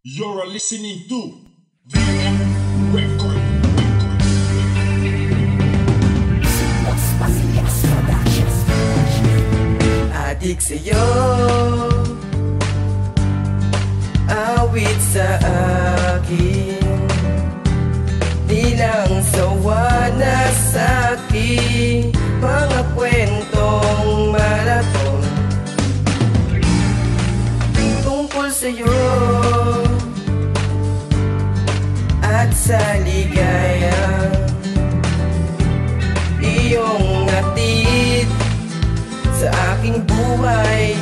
You're listening to VM Record. Adik sa'yo, awit sa akin, di lang sawa na sa'kin, mga kwentong marathon tungkol sa'yo at sa ligaya, iyong atid sa aking buhay,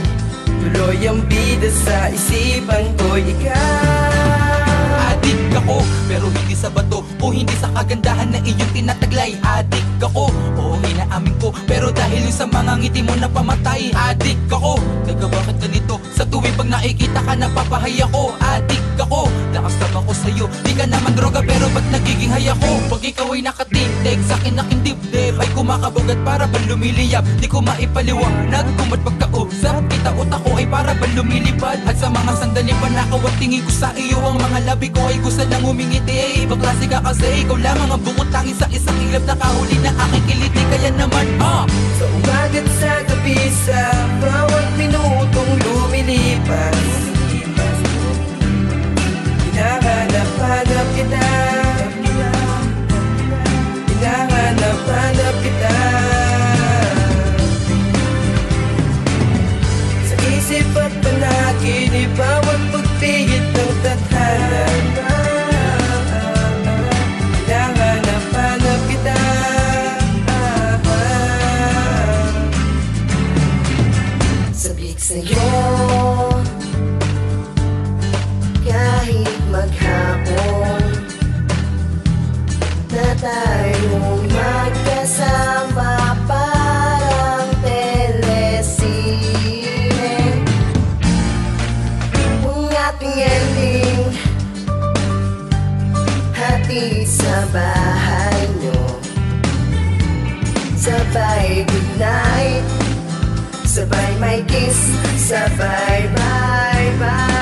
tuloy ang bida sa isipan ko'y ikaw. Adik ako, pero hindi sa bato o hindi sa kagandahan na iyong tinataglay. Adik ako, oo inaamin ko, pero dahil yun sa mga ngiti mo na pamatay. Adik ako, teka bakit ganito? Sa tuwing pag nakikita ka napapahay ako. Adik ako, lakas naman ko sa'yo, di ka naman droga pero ba't nagiging hay ako? Pag ikaw ay nakatindig, sa'kin aking dibdib ay kumakabog at para bang lumiliyap. Di ko maipaliwanag kung ba't pagkausap kita utak ko ay para bang lumilipad. At sa mga sandali panakaw at tingin ko sa iyo, ang mga labi ko ay gusto nang umingiti. Ibang klase ka kasi ikaw lamang ang bukod tanging sa isang ilap na kahuli na aking kiliti. Kaya naman sa umaga't sa gabi, sa bawat minutong lumilipas, hinahanap-hanap kita, hinahanap-hanap kita. Sa isip at panaginip, bawat pagpihit ng tadhana, hinahanap-hanap kita. Sabik sa'yo kahit maghapon na tayong magkasama, parang telesine. Kung ating ending, hati sa bahay nyo, sabay goodnight, sabay may kiss, sabay bye-bye.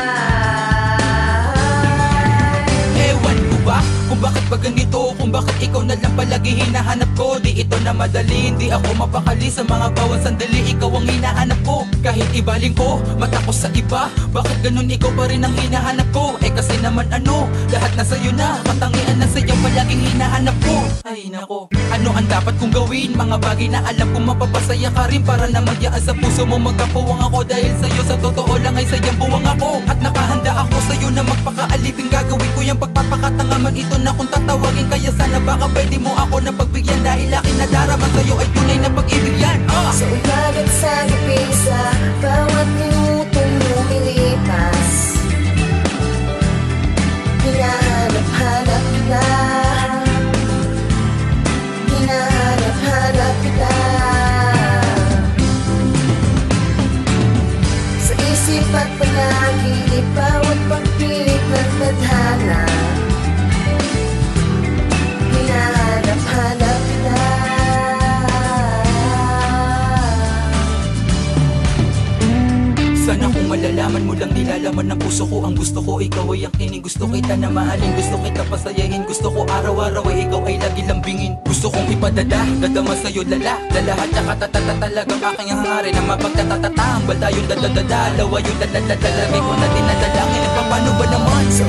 ewan ko ba kung bakit ba ganito, kung bakit ikaw na lang palagi hinahanap ko. Di ito na madali, hindi ako mapakali sa mga bawat sandali. Ikaw ang hinahanap ko, kahit ibaling ko mata ko sa iba. Bakit ganun ikaw pa rin ang hinahanap ko? Eh kasi naman ano, lahat na sa'yo na, katangian na sa'yo palaging hinahanap ko. Ay nako, ano ang dapat kong gawin? Mga bagay na alam kong mapapasaya ka rin, para na magyaan sa puso mo magkapuwang ako. Dahil sa'yo sa totoo lang ay sayang buwang ako, at nakahanda ako sa'yo na magpakaalipin. Gagawin ko yung pagpapakatanga man ito na kung tatawagin. Kaya sana baka pwede mo ako na pagbigyan, dahil aking nadarama sa'yo ay tunay na pag-ibig yan. Sa umaga't sa gabi, sa bawat minutong lumilipas, hinahanap-hanap kita, hinahanap-hanap kita. Sa isip at panaginip, bawat pagpilit ng tadhana, hinahanap-hanap kita. Sana kung malalaman mo lang nilalaman ng puso ko, ang gusto ko ikaw ay akin. Gusto kita na mahalin, gusto kita pasayahin, gusto ko araw-araw ay ikaw ay lagi lambingin. Gusto kong ipadala, dadama sa'yo lala, lalahat tsaka tatata talagang aking hangarin na mapagtatatatang balda yung dadadada, lawa yung dadadada, lagi ko na dinadalangin. Paano ba naman? Sa